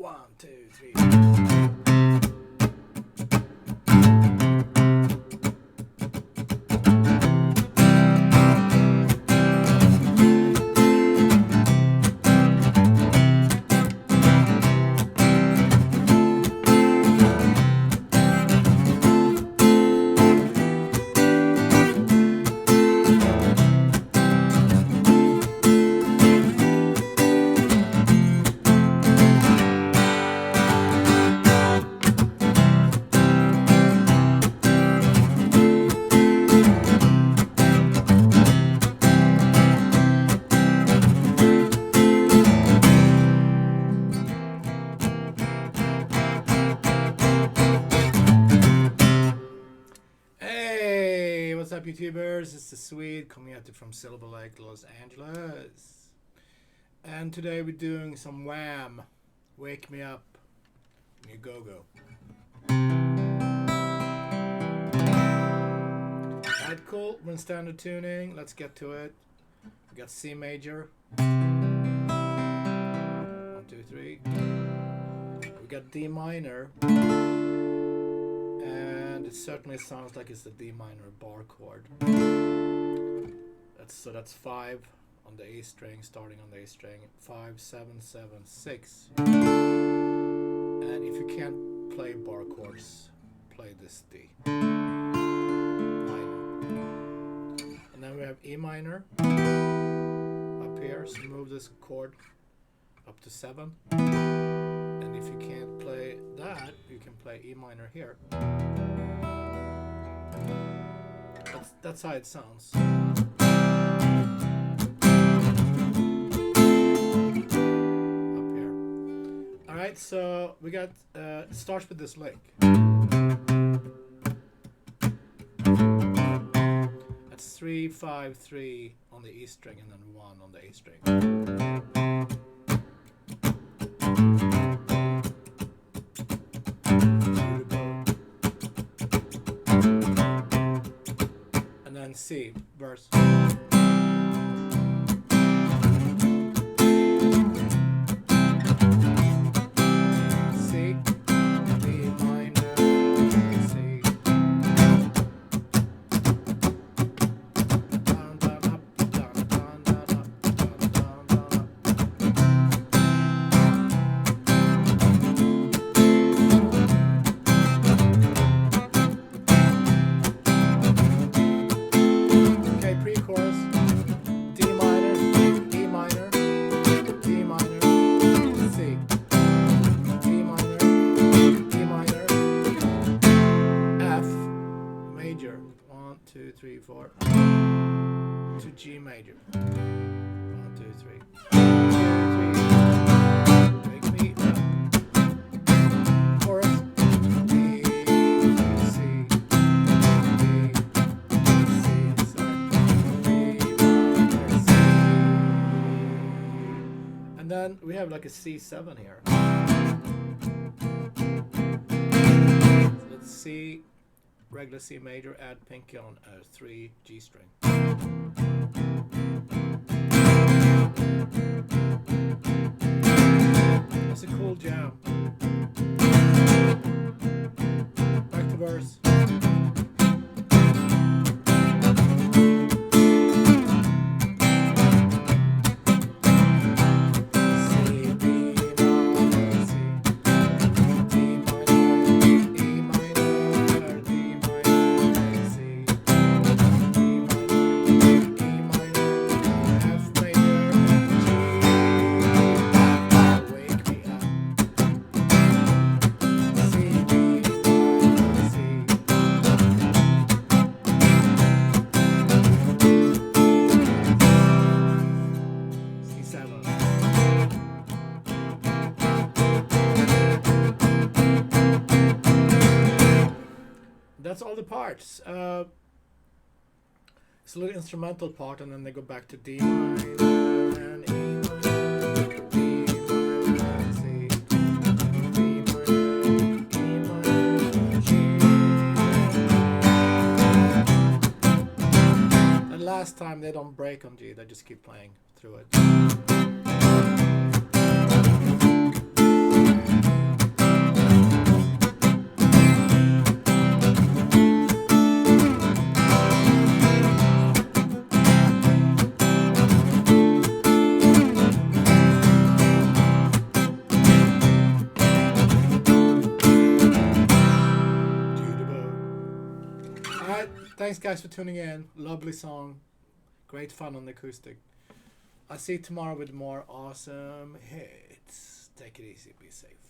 1, 2, 3. Hey, what's up, YouTubers? It's the Swede coming at you from Silver Lake, Los Angeles. And today we're doing some Wham! Wake Me Up, You Go Go. Alright, cool. We're in standard tuning. Let's get to it. We got C major. 1, 2, 3. We got D minor. And it certainly sounds like it's the D minor bar chord. That's 5 on the A string, starting on the A string. 5, 7, 7, 6. And if you can't play bar chords, play this D minor. And then we have E minor up here, so move this chord up to 7. And if you can't play that, you can play E minor here. That's how it sounds. Up here. Alright, so we got, it starts with this lick. That's 3, 5, 3 on the E string and then 1 on the A string. C verse. C, D minor, C. Down, down, up, down, down, down, up, down, down, down, up. To G major. 1, 2, 3. 1, 2, 3. Wake me up. Chorus. D, C, D, C, D, C. And then we have like a C7 here. So let's see. Regular C major, add pinky on a 3 G string. That's a cool jam. Back to verse. That's all the parts. It's a little instrumental part, and then they go back to D minor and E minor, D minor, C, D minor, E minor, G. And last time they don't break on G, they just keep playing through it. Thanks, guys, for tuning in. Lovely song. Great fun on the acoustic. I'll see you tomorrow with more awesome hits. Take it easy. Be safe.